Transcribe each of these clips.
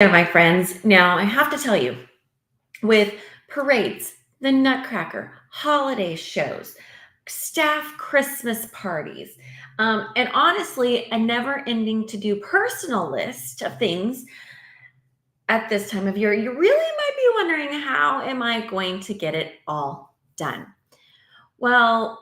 There, my friends. Now, I have to tell you, with parades, the Nutcracker, holiday shows, staff Christmas parties, and honestly, a never ending to do personal list of things at this time of year, you really might be wondering, how am I going to get it all done? Well,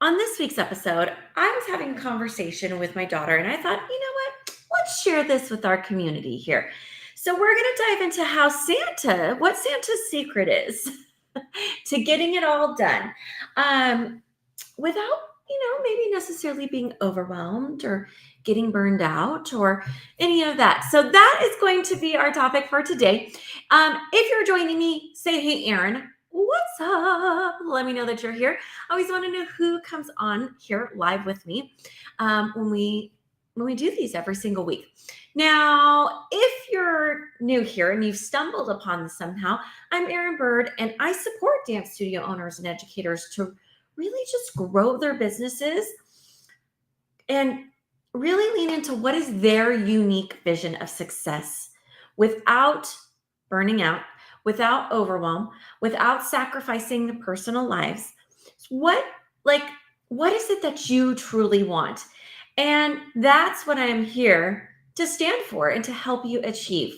on this week's episode, I was having a conversation with my daughter, and I thought, you know what? Let's share this with our community here. So, we're going to dive into what Santa's secret is to getting it all done without, maybe necessarily being overwhelmed or getting burned out or any of that. So, that is going to be our topic for today. If you're joining me, say, hey, Erin. What's up? Let me know that you're here. I always want to know who comes on here live with me when we do these every single week. Now, if you're new here and you've stumbled upon this somehow, I'm Erin Bird, and I support dance studio owners and educators to really just grow their businesses and really lean into what is their unique vision of success without burning out, without overwhelm, without sacrificing the personal lives. What is it that you truly want? And that's what I am here to stand for and to help you achieve.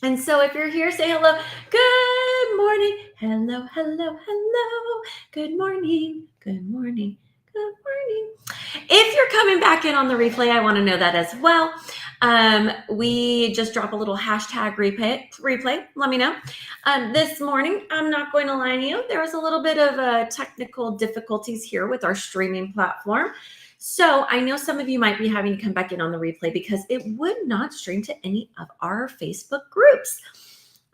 And so if you're here, say hello. Good morning. Hello, hello, hello. Good morning. Good morning. Good morning. If you're coming back in on the replay, I want to know that as well. We just drop a little hashtag replay. Let me know. This morning, I'm not going to lie to you, there was a little bit of technical difficulties here with our streaming platform. So I know some of you might be having to come back in on the replay because it would not stream to any of our Facebook groups.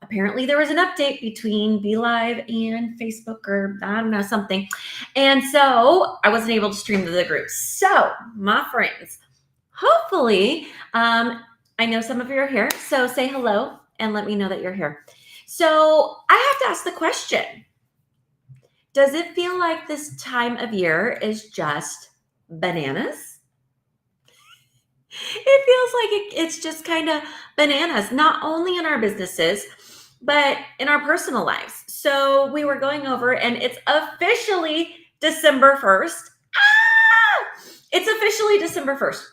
Apparently there was an update between BeLive and Facebook, or I don't know, something. And so I wasn't able to stream to the groups. So my friends, hopefully, I know some of you are here. So say hello and let me know that you're here. So I have to ask the question, does it feel like this time of year is just bananas? It feels like it's just kind of bananas, not only in our businesses, but in our personal lives. So we were going over, and it's officially December 1st. It's officially December 1st,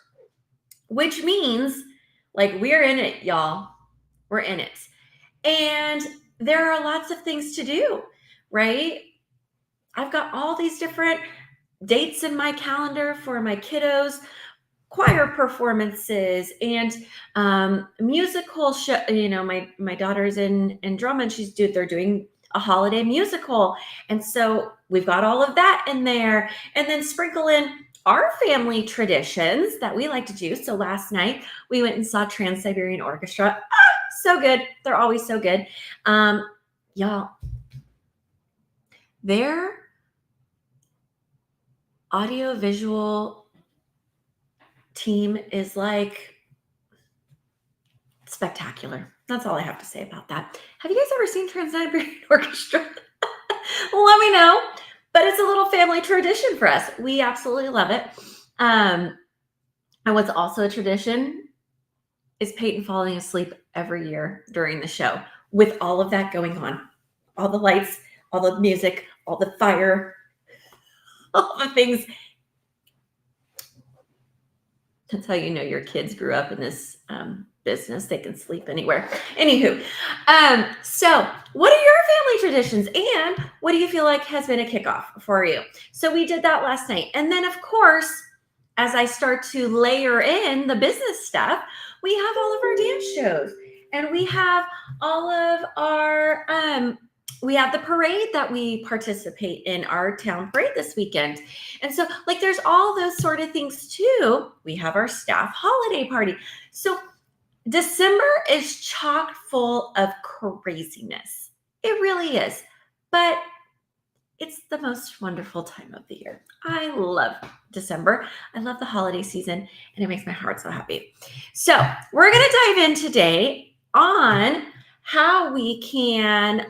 which means like we're in it, y'all. We're in it. And there are lots of things to do, right? I've got all these different dates in my calendar for my kiddos, choir performances and musical show. My daughter's in drama, and they're doing a holiday musical, and so we've got all of that in there, and then sprinkle in our family traditions that we like to do. So last night we went and saw Trans-Siberian Orchestra. So good. They're always so good. Y'all, their audio-visual team is like spectacular. That's all I have to say about that. Have you guys ever seen Trans-Siberian Orchestra? Let me know. But it's a little family tradition for us. We absolutely love it. And what's also a tradition is Peyton falling asleep every year during the show with all of that going on. All the lights, all the music, all the fire, all the things. That's how you know your kids grew up in this business. They can sleep anywhere. Anywho, so what are your family traditions, and what do you feel like has been a kickoff for you? So we did that last night. And then, of course, as I start to layer in the business stuff, we have all of our dance shows, and we have all of our we have the parade that we participate in, our town parade this weekend. And so there's all those sort of things too. We have our staff holiday party. So December is chock full of craziness. It really is. But it's the most wonderful time of the year. I love December. I love the holiday season, and it makes my heart so happy. So we're going to dive in today on how we can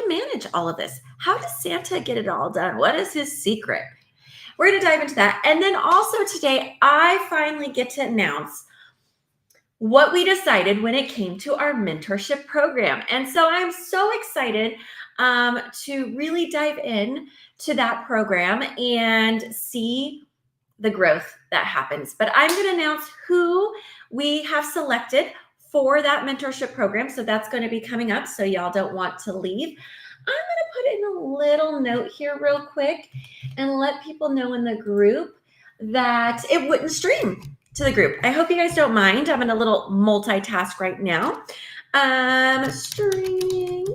manage all of this. How does Santa get it all done? What is his secret? We're going to dive into that. And then also today, I finally get to announce what we decided when it came to our mentorship program. And so I'm so excited to really dive in to that program and see the growth that happens. But I'm going to announce who we have selected for that mentorship program. So that's going to be coming up. So y'all don't want to leave. I'm going to put in a little note here real quick and let people know in the group that it wouldn't stream to the group. I hope you guys don't mind. I'm in a little multitask right now. Streaming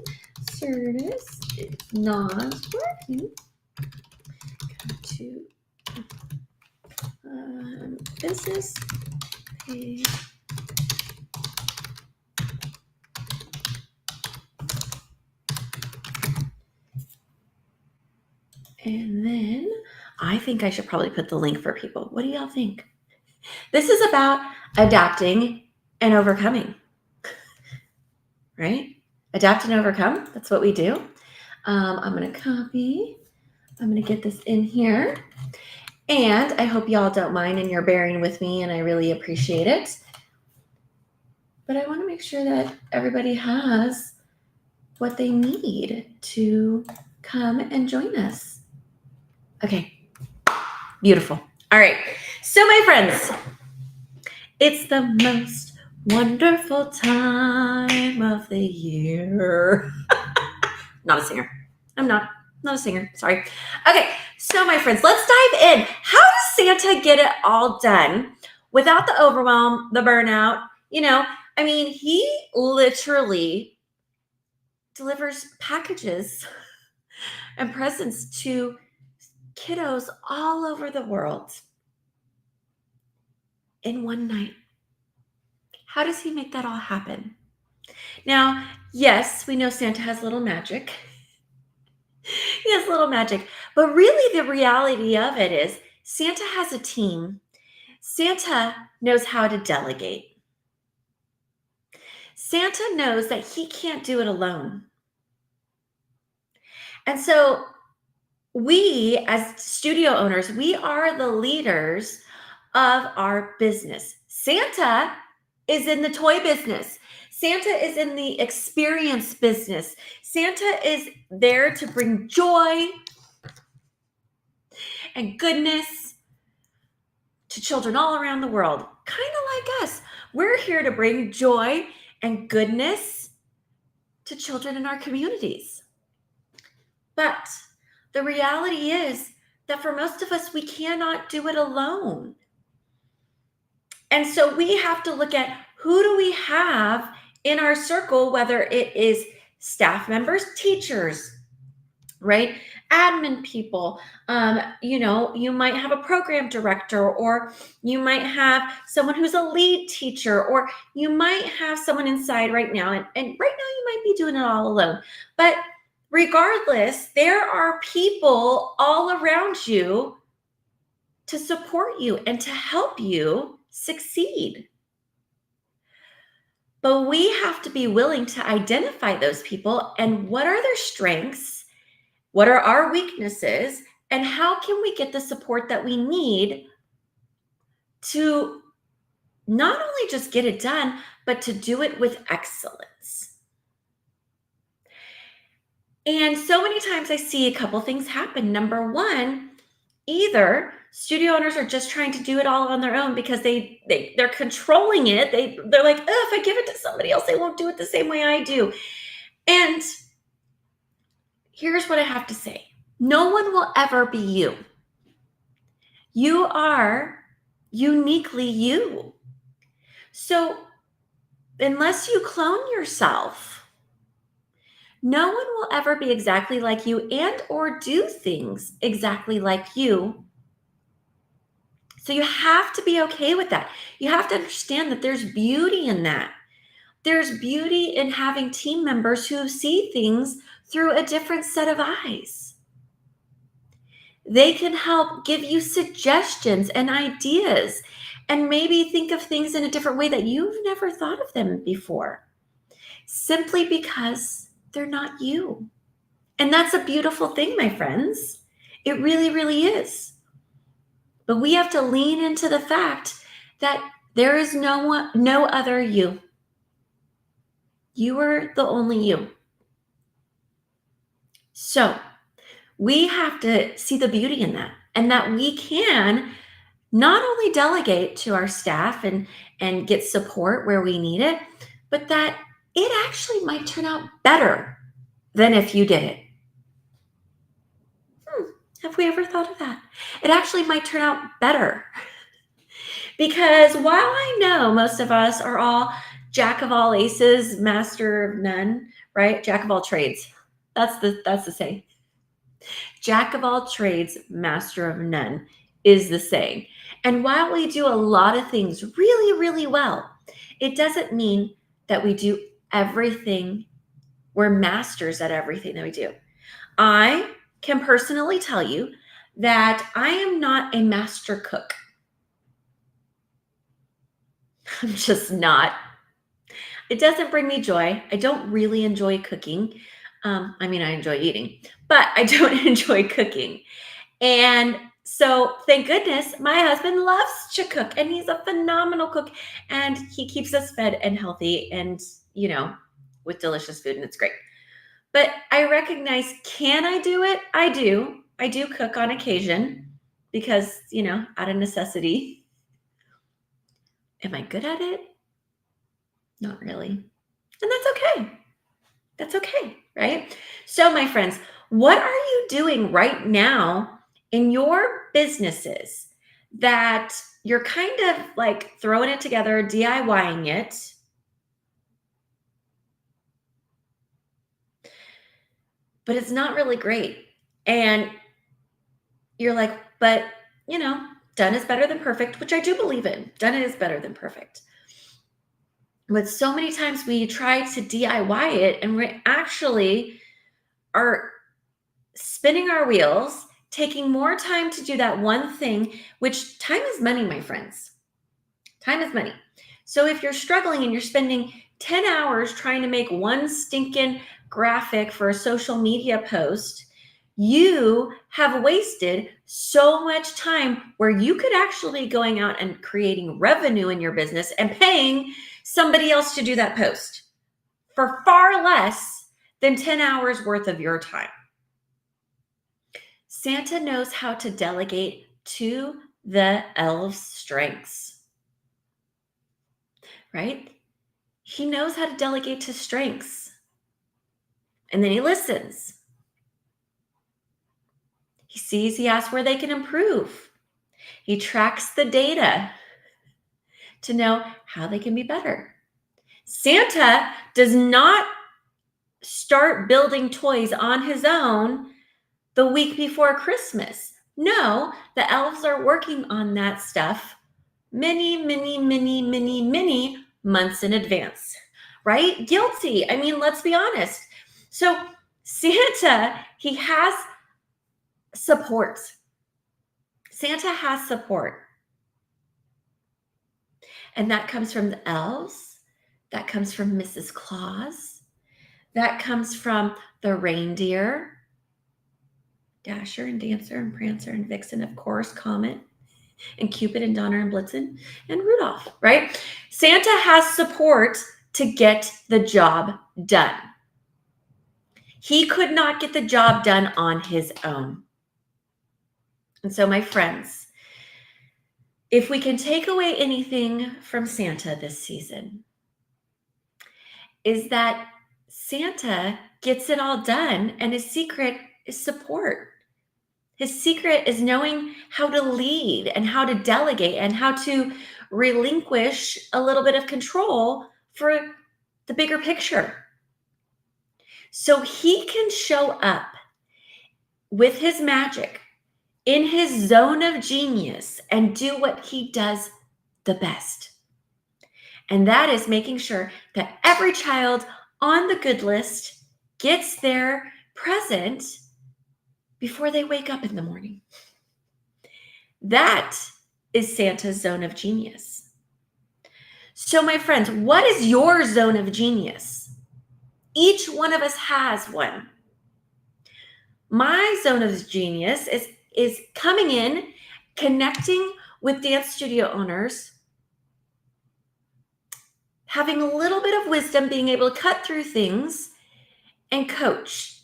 service is not working. Come to business page. And then I think I should probably put the link for people. What do y'all think? This is about adapting and overcoming, right? Adapt and overcome. That's what we do. I'm going to copy. I'm going to get this in here. And I hope y'all don't mind and you're bearing with me, and I really appreciate it. But I want to make sure that everybody has what they need to come and join us. Okay, beautiful. All right, so my friends, it's the most wonderful time of the year. Not a singer. I'm not a singer. Sorry. Okay, so my friends, let's dive in. How does Santa get it all done without the overwhelm, the burnout? He literally delivers packages and presents to kiddos all over the world in one night. How does he make that all happen? Now, yes, we know Santa has little magic. He has little magic, but really the reality of it is Santa has a team. Santa knows how to delegate. Santa knows that he can't do it alone. And so we, as studio owners, we are the leaders of our business. Santa is in the toy business. Santa is in the experience business. Santa is there to bring joy and goodness to children all around the world, kind of like us. We're here to bring joy and goodness to children in our communities. But the reality is that for most of us, we cannot do it alone. And so we have to look at who do we have in our circle, whether it is staff members, teachers, right? Admin people. You might have a program director, or you might have someone who's a lead teacher, or you might have someone inside right now. And right now you might be doing it all alone. But regardless, there are people all around you to support you and to help you succeed. But we have to be willing to identify those people and what are their strengths, what are our weaknesses, and how can we get the support that we need to not only just get it done, but to do it with excellence. And so many times I see a couple things happen. Number one, either studio owners are just trying to do it all on their own because they're controlling it. They're like, oh, if I give it to somebody else, they won't do it the same way I do. And here's what I have to say. No one will ever be you. You are uniquely you. So unless you clone yourself, no one will ever be exactly like you and or do things exactly like you. So you have to be okay with that. You have to understand that there's beauty in that. There's beauty in having team members who see things through a different set of eyes. They can help give you suggestions and ideas and maybe think of things in a different way that you've never thought of them before, simply because they're not you. And that's a beautiful thing, my friends. It really, really is. But we have to lean into the fact that There is no other you. You are the only you. So we have to see the beauty in that, and that we can not only delegate to our staff and get support where we need it, but that it actually might turn out better than if you did it. Have we ever thought of that? It actually might turn out better. Because while I know most of us are all jack of all aces, master of none, right? Jack of all trades. That's the saying. Jack of all trades, master of none is the saying. And while we do a lot of things really, really well, it doesn't mean that we do everything. We're masters at everything that we do. I can personally tell you that I am not a master cook. I'm just not. It doesn't bring me joy. I don't really enjoy cooking. I mean, I enjoy eating, but I don't enjoy cooking. And so, thank goodness, my husband loves to cook, and he's a phenomenal cook, and he keeps us fed and healthy, and with delicious food, and it's great. But I recognize, can I do it? I do. I do cook on occasion because, out of necessity. Am I good at it? Not really. And that's okay. That's okay, right? So, my friends, what are you doing right now in your businesses that you're kind of like throwing it together, DIYing it? But it's not really great. And you're like, but, done is better than perfect, which I do believe in. Done is better than perfect. But so many times we try to DIY it and we actually are spinning our wheels, taking more time to do that one thing, which time is money, my friends. Time is money. So if you're struggling and you're spending 10 hours trying to make one stinking graphic for a social media post, you have wasted so much time where you could actually be going out and creating revenue in your business and paying somebody else to do that post for far less than 10 hours worth of your time. Santa knows how to delegate to the elves' strengths, right? He knows how to delegate to strengths. And then he listens. He sees, he asks where they can improve. He tracks the data to know how they can be better. Santa does not start building toys on his own the week before Christmas. No, the elves are working on that stuff many, many, many, many, many months in advance, right? Guilty. I mean, let's be honest. So Santa, he has support. Santa has support. And that comes from the elves. That comes from Mrs. Claus. That comes from the reindeer, Dasher and Dancer and Prancer and Vixen, of course, Comet and Cupid and Donner and Blitzen and Rudolph, right? Santa has support to get the job done. He could not get the job done on his own. And so, my friends, if we can take away anything from Santa this season, is that Santa gets it all done, and his secret is support. His secret is knowing how to lead and how to delegate and how to relinquish a little bit of control for the bigger picture. So he can show up with his magic in his zone of genius and do what he does the best. And that is making sure that every child on the good list gets their present before they wake up in the morning. That is Santa's zone of genius. So, my friends, what is your zone of genius? Each one of us has one. My zone of genius is coming in, connecting with dance studio owners having a little bit of wisdom, being able to cut through things and coach.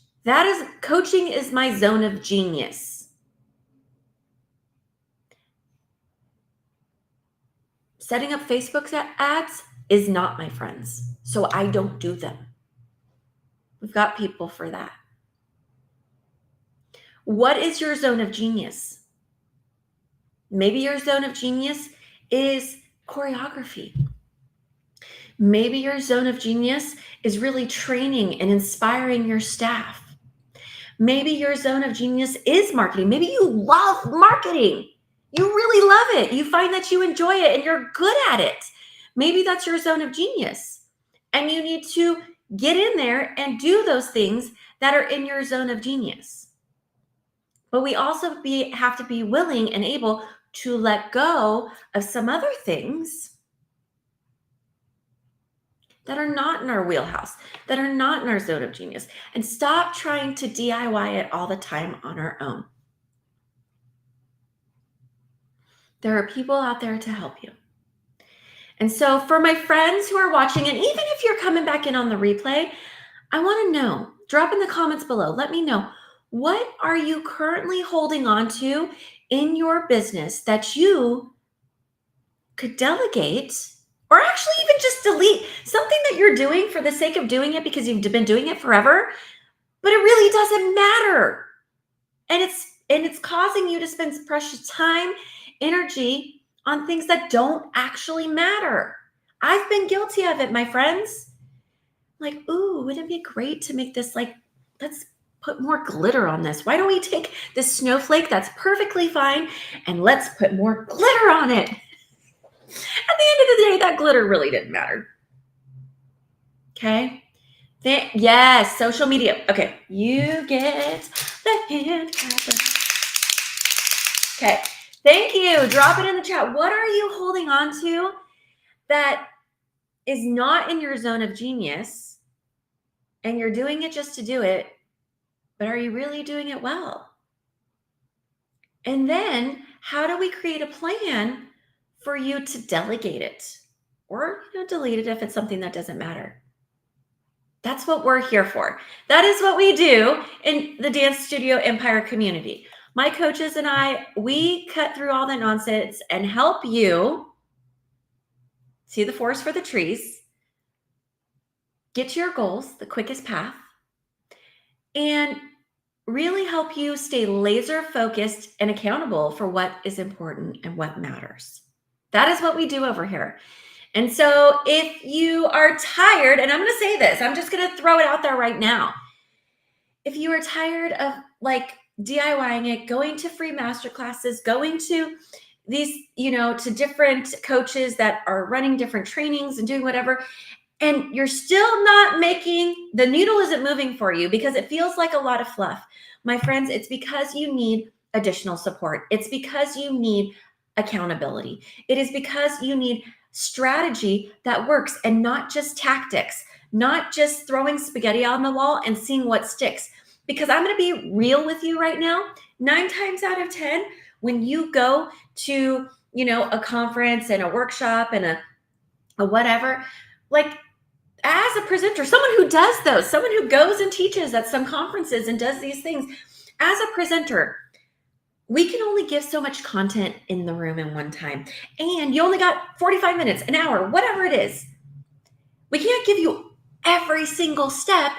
Coaching is my zone of genius. Setting up Facebook ads is not, my friends. So I don't do them. We've got people for that. What is your zone of genius? Maybe your zone of genius is choreography. Maybe your zone of genius is really training and inspiring your staff. Maybe your zone of genius is marketing. Maybe you love marketing. You really love it. You find that you enjoy it and you're good at it. Maybe that's your zone of genius. And you need to get in there and do those things that are in your zone of genius. But we also have to be willing and able to let go of some other things that are not in our wheelhouse, that are not in our zone of genius, and stop trying to DIY it all the time on our own. There are people out there to help you. And so for my friends who are watching, and even if you're coming back in on the replay, I want to know, drop in the comments below, let me know, what are you currently holding on to in your business that you could delegate, or actually even just delete something that you're doing for the sake of doing it because you've been doing it forever, but it really doesn't matter. And it's causing you to spend precious time, energy on things that don't actually matter. I've been guilty of it, my friends. Like, ooh, wouldn't it be great to make this, like, let's put more glitter on this. Why don't we take this snowflake that's perfectly fine and let's put more glitter on it? At the end of the day, that glitter really didn't matter. Okay? Yes, social media. Okay, you get the hand clapper. Okay, thank you. Drop it in the chat. What are you holding on to that is not in your zone of genius and you're doing it just to do it, but are you really doing it well? And then how do we create a plan for you to delegate it or delete it if it's something that doesn't matter? That's what we're here for. That is what we do in the Dance Studio Empire community. My coaches and I, we cut through all the nonsense and help you see the forest for the trees, get to your goals, the quickest path, and really help you stay laser focused and accountable for what is important and what matters. That is what we do over here. And so if you are tired, and I'm going to say this, I'm just going to throw it out there right now. If you are tired of like DIYing it, going to free masterclasses, going to these, to different coaches that are running different trainings and doing whatever, and you're still not making, the needle isn't moving for you because it feels like a lot of fluff. My friends, it's because you need additional support. It's because you need accountability. It is because you need strategy that works and not just tactics, not just throwing spaghetti on the wall and seeing what sticks. Because I'm going to be real with you right now. 9 times out of 10, when you go to, a conference and a workshop and a whatever, like as a presenter, someone who does those, someone who goes and teaches at some conferences and does these things, as a presenter, we can only give so much content in the room in one time. And you only got 45 minutes, an hour, whatever it is. We can't give you every single step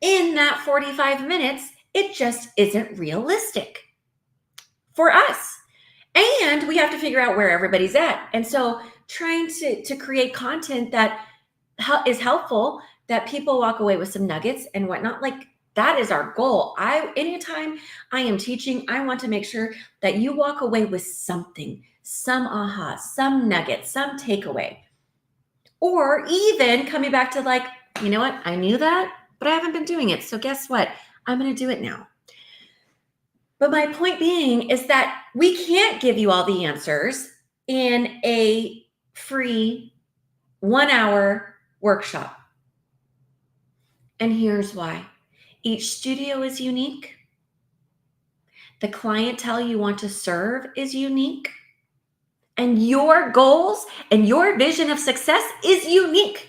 in that 45 minutes. It just isn't realistic for us. And we have to figure out where everybody's at. And so trying to create content that is helpful, that people walk away with some nuggets and whatnot, like that is our goal. Anytime I am teaching, I want to make sure that you walk away with something, some aha, some nugget, some takeaway. Or even coming back to like, you know what? I knew that, but I haven't been doing it. So guess what? I'm going to do it now. But my point being is that we can't give you all the answers in a free 1-hour workshop. And here's why. Each studio is unique. The clientele you want to serve is unique. And your goals and your vision of success is unique.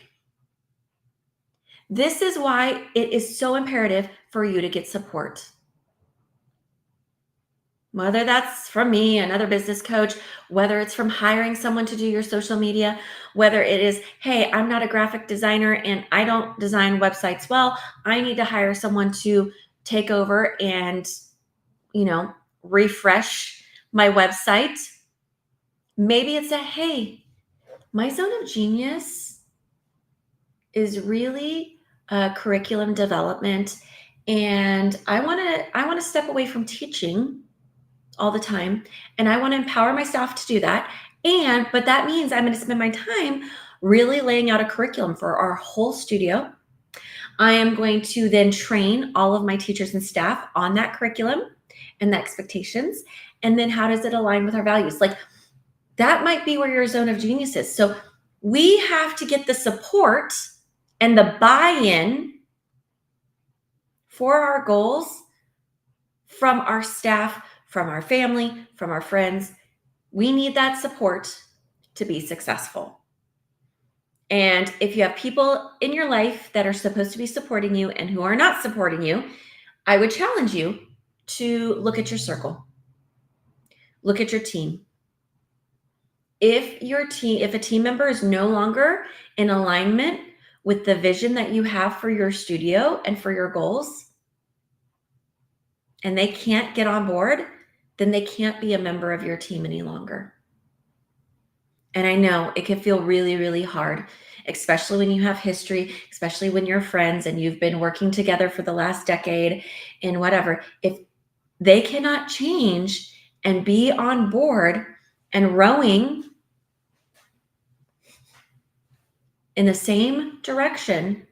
This is why it is so imperative for you to get support. Whether that's from me, another business coach, whether it's from hiring someone to do your social media, whether it is, hey, I'm not a graphic designer and I don't design websites well, I need to hire someone to take over and, refresh my website. Maybe it's a, hey, my zone of genius is really curriculum development, and I want to step away from teaching all the time, and I want to empower my staff to do that. But that means I'm going to spend my time really laying out a curriculum for our whole studio. I am going to then train all of my teachers and staff on that curriculum and the expectations, and then how does it align with our values? Like, that might be where your zone of genius is. So we have to get the support and the buy-in for our goals from our staff, from our family, from our friends. We need that support to be successful. And if you have people in your life that are supposed to be supporting you and who are not supporting you, I would challenge you to look at your circle. Look at your team. If a team member is no longer in alignment with the vision that you have for your studio and for your goals, and they can't get on board, then they can't be a member of your team any longer. And I know it can feel really, really hard, especially when you have history, especially when you're friends and you've been working together for the last decade and whatever. If they cannot change and be on board and rowing in the same direction,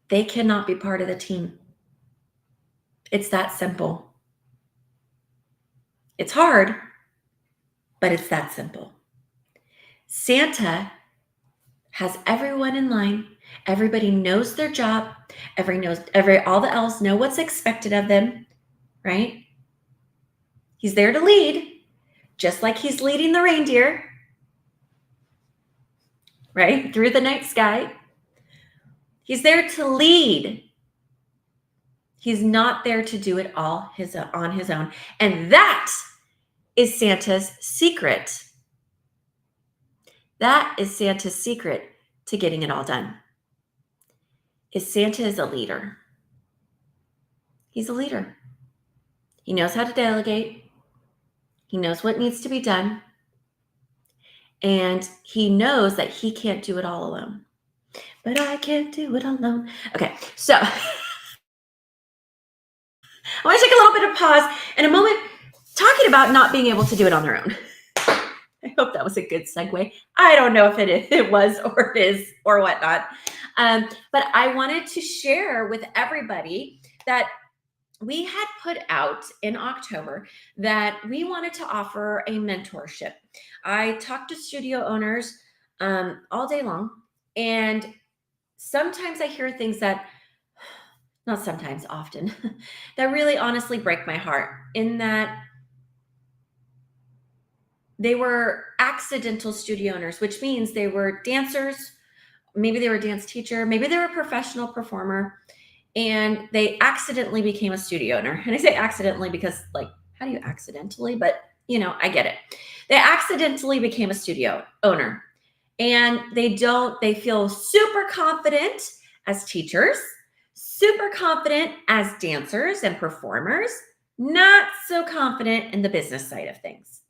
they cannot be part of the team. It's that simple. It's hard, but it's that simple. Santa has everyone in line. Everybody knows their job. All the elves know what's expected of them, right? He's there to lead, just like he's leading the reindeer, right? Through the night sky. He's there to lead. He's not there to do it all on his own. And that is Santa's secret. That is Santa's secret to getting it all done. Santa is a leader. He's a leader. He knows how to delegate. He knows what needs to be done. And he knows that he can't do it all alone. But I can't do it alone. Okay, so I want to take a little bit of pause and a moment talking about not being able to do it on their own. I hope that was a good segue. I don't know if it was or it is or whatnot. But I wanted to share with everybody that we had put out in October that we wanted to offer a mentorship. I talked to studio owners all day long, and sometimes I hear things that, not sometimes, often, that really honestly break my heart, in that they were accidental studio owners, which means they were dancers, maybe they were a dance teacher, maybe they were a professional performer, and they accidentally became a studio owner. And I say accidentally because, like, how do you accidentally? But, I get it. They accidentally became a studio owner, and they feel super confident as teachers, super confident as dancers and performers, not so confident in the business side of things.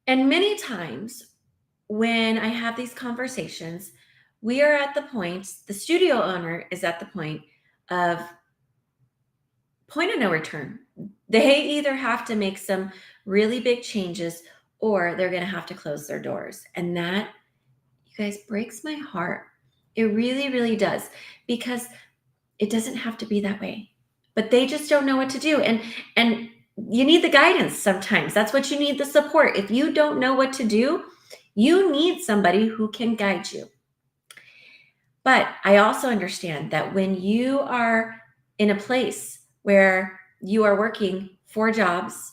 And many times when I have these conversations, we are at the point, the studio owner is at the point of no return. They either have to make some really big changes or they're going to have to close their doors. And that, you guys, breaks my heart. It really, really does, because it doesn't have to be that way. But they just don't know what to do. And you need the guidance sometimes. That's what you need, the support. If you don't know what to do, you need somebody who can guide you. But I also understand that when you are in a place where you are working 4 jobs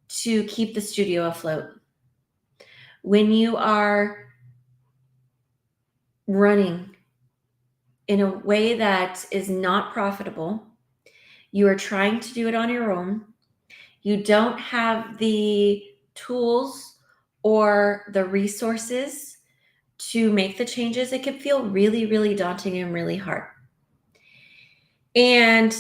to keep the studio afloat, when you are running in a way that is not profitable, you are trying to do it on your own, you don't have the tools or the resources to make the changes, it can feel really, really daunting and really hard. And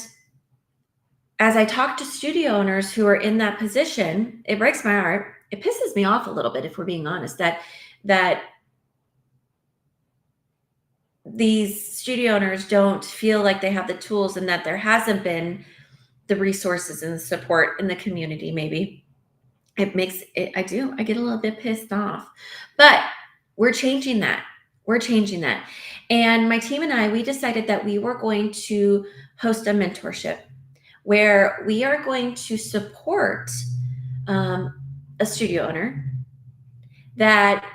as I talk to studio owners who are in that position, it breaks my heart. It pisses me off a little bit, if we're being honest, that these studio owners don't feel like they have the tools and that there hasn't been the resources and the support in the community. Maybe it makes it, I get a little bit pissed off, but we're changing that. We're changing that. And my team and I, we decided that we were going to host a mentorship where we are going to support a studio owner that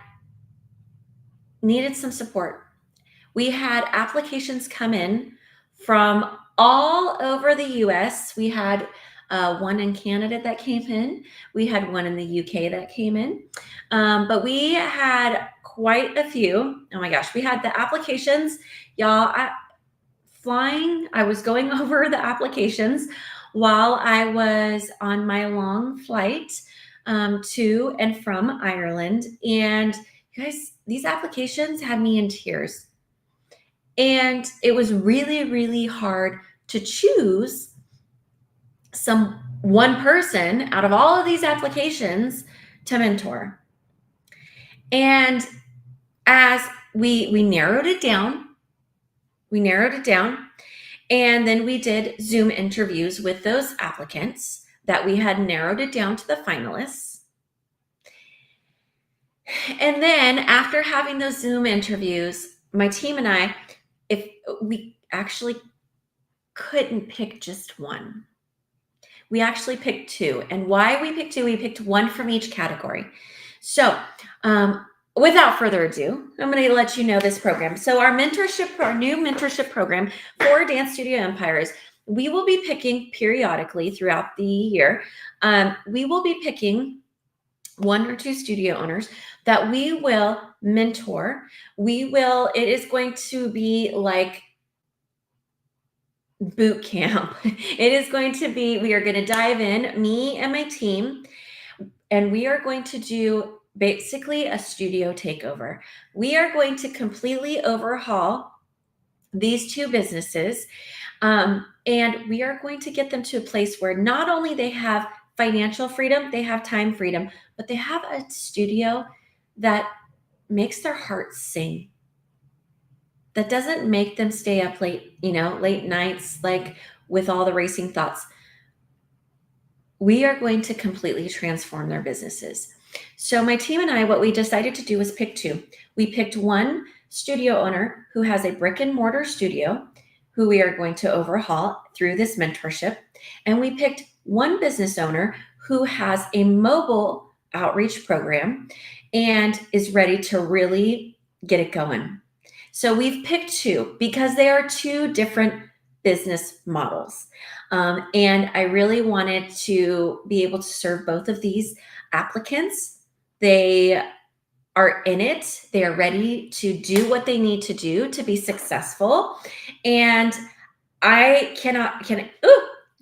needed some support. We had applications come in from all over the US. We had one in Canada that came in. We had one in the UK that came in. But we had quite a few. Oh my gosh, we had the applications. Y'all, I was going over the applications while I was on my long flight to and from Ireland. And you guys, these applications had me in tears. And it was really, really hard to choose one person out of all of these applications to mentor. And as we narrowed it down, and then we did Zoom interviews with those applicants that we had narrowed it down to the finalists. And then after having those Zoom interviews, my team and I, if we actually couldn't pick just one, we actually picked two. And why we picked two, we picked one from each category. So without further ado, I'm going to let you know this program. So our new mentorship program for dance studio empires, we will be picking periodically throughout the year. We will be picking one or two studio owners that we will mentor. It is going to be like boot camp. It is going to be, we are going to dive in, me and my team, and we are going to do basically a studio takeover. We are going to completely overhaul these two businesses, and we are going to get them to a place where not only they have financial freedom, they have time freedom, but they have a studio that makes their hearts sing, that doesn't make them stay up late, late nights, like with all the racing thoughts. We are going to completely transform their businesses. So my team and I, what we decided to do was pick two. We picked one studio owner who has a brick and mortar studio, who we are going to overhaul through this mentorship. And we picked one business owner who has a mobile outreach program and is ready to really get it going. So we've picked two because they are two different business models. And I really wanted to be able to serve both of these applicants. They are in it. They are ready to do what they need to do to be successful. And I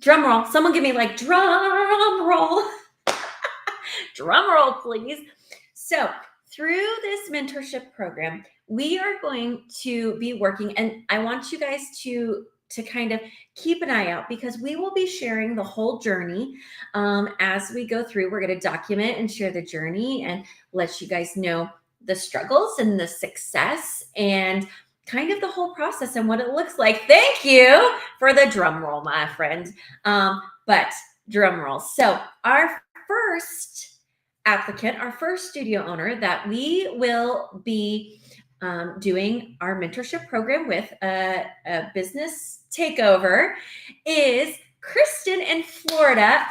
drum roll. Someone give me like drum roll. Drum roll, please. So through this mentorship program, we are going to be working, and I want you guys to kind of keep an eye out, because we will be sharing the whole journey as we go through. We're going to document and share the journey and let you guys know the struggles and the success and kind of the whole process and what it looks like. Thank you for the drum roll, my friend. But drum roll. So our first applicant, our first studio owner that we will be doing our mentorship program with, a business takeover, is Kristen in Florida.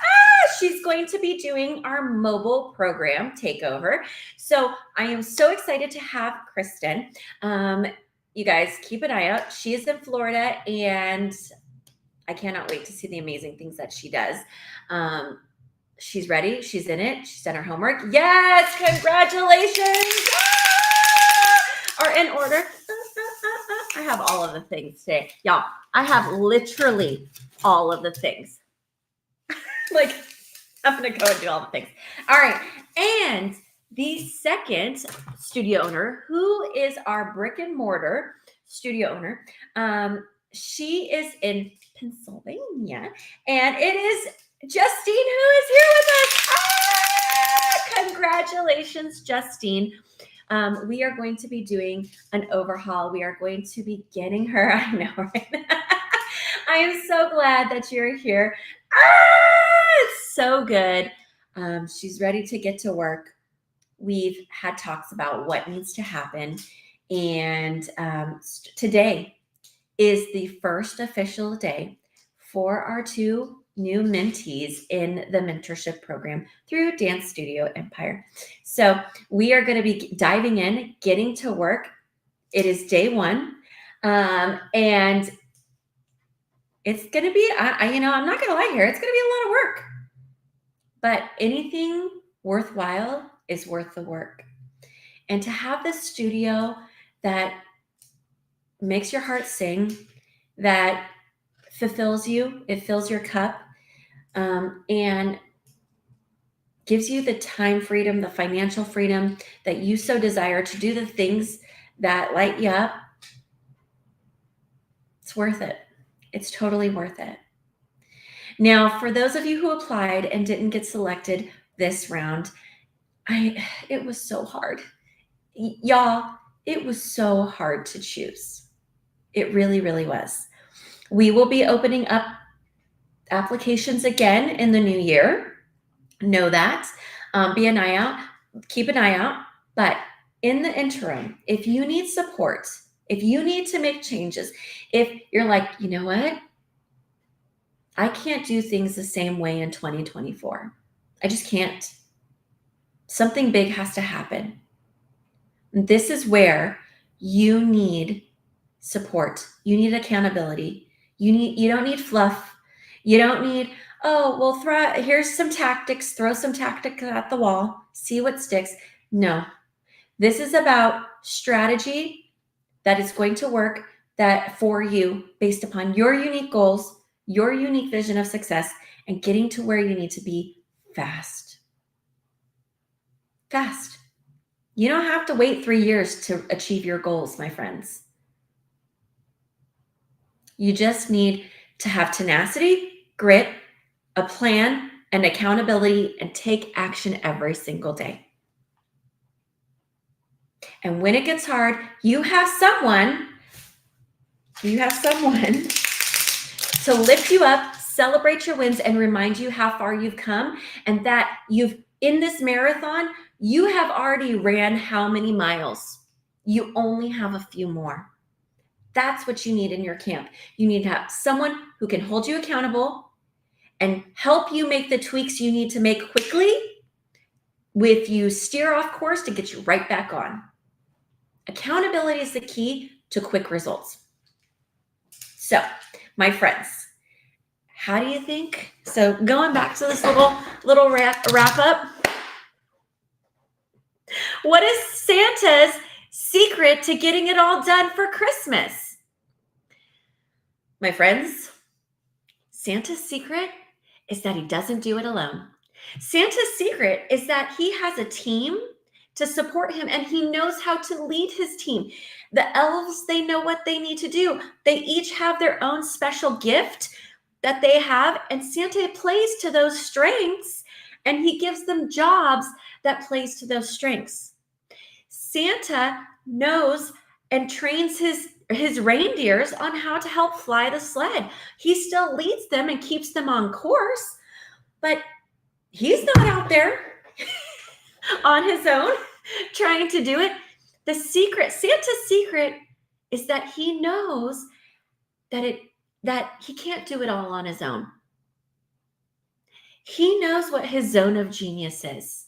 She's going to be doing our mobile program takeover. So I am so excited to have Kristen. You guys keep an eye out. She is in Florida, and I cannot wait to see the amazing things that she does. She's ready. She's in it. She's done her homework. Yes, congratulations. Are in order. I have all of the things today. Y'all, I have literally all of the things. Like, I'm going to go and do all the things. All right. And the second studio owner, who is our brick and mortar studio owner, she is in Pennsylvania, and it is Justine who is here with us. Congratulations, Justine. We are going to be doing an overhaul. We are going to be getting her. I know, right? I am so glad that you're here. It's so good. She's ready to get to work. We've had talks about what needs to happen. And today is the first official day for our 2 new mentees in the mentorship program through Dance Studio Empire. So we are going to be diving in, getting to work. It is day 1. And it's going to be, I'm not going to lie here, it's going to be a lot of work. But anything worthwhile is worth the work. And to have this studio that makes your heart sing, that fulfills you, it fills your cup, and gives you the time freedom, the financial freedom that you so desire to do the things that light you up, it's worth it. It's totally worth it. Now, for those of you who applied and didn't get selected this round, it was so hard. Y'all, it was so hard to choose. It really, really was. We will be opening up applications again in the new year. Know that. Be an eye out. Keep an eye out. But in the interim, if you need support, if you need to make changes, if you're like, you know what? I can't do things the same way in 2024. I just can't. Something big has to happen. This is where you need support. You need accountability. You don't need fluff. You don't need, here's some tactics, throw some tactics at the wall, see what sticks. No. This is about strategy that is going to work that for you based upon your unique goals, your unique vision of success, and getting to where you need to be fast. Fast. You don't have to wait 3 years to achieve your goals, my friends. You just need to have tenacity, grit, a plan, and accountability, and take action every single day. And when it gets hard, you have someone to lift you up, celebrate your wins, and remind you how far you've come, and that in this marathon, you have already ran how many miles? You only have a few more. That's what you need in your camp. You need to have someone who can hold you accountable and help you make the tweaks you need to make quickly with you steer off course to get you right back on. Accountability is the key to quick results. So, my friends, how do you think? So, going back to this little wrap up, what is Santa's secret to getting it all done for Christmas? My friends, Santa's secret is that he doesn't do it alone. Santa's secret is that he has a team to support him, and he knows how to lead his team. The elves, they know what they need to do. They each have their own special gift that they have, and Santa plays to those strengths, and he gives them jobs that plays to those strengths. Santa knows and trains his reindeers on how to help fly the sled. He still leads them and keeps them on course, but he's not out there on his own trying to do it. Santa's secret is that he knows that he can't do it all on his own. He knows what his zone of genius is.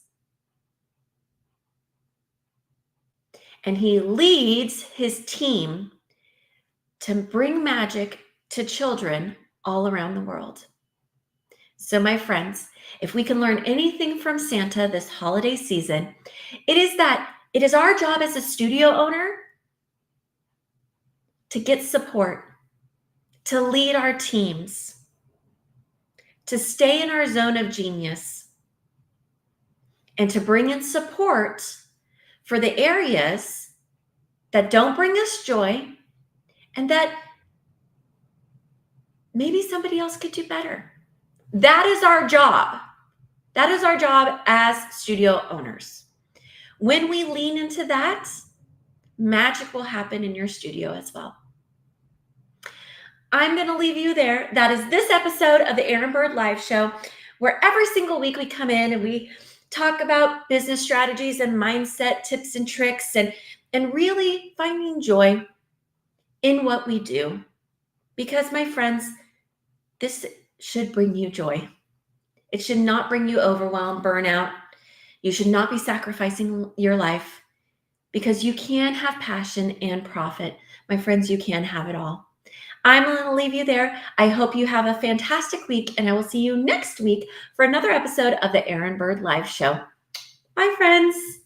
And he leads his team to bring magic to children all around the world. So, my friends, if we can learn anything from Santa this holiday season, it is that it is our job as a studio owner to get support, to lead our teams, to stay in our zone of genius, and to bring in support for the areas that don't bring us joy and that maybe somebody else could do better. That is our job. That is our job as studio owners. When we lean into that, magic will happen in your studio as well. I'm going to leave you there. That is this episode of the Aaron Bird Live Show, where every single week we come in and we talk about business strategies and mindset tips and tricks and really finding joy in what we do. Because, my friends, this should bring you joy. It should not bring you overwhelm, burnout. You should not be sacrificing your life, because you can have passion and profit. My friends, you can have it all. I'm going to leave you there. I hope you have a fantastic week, and I will see you next week for another episode of the Aaron Bird Live Show. Bye, friends.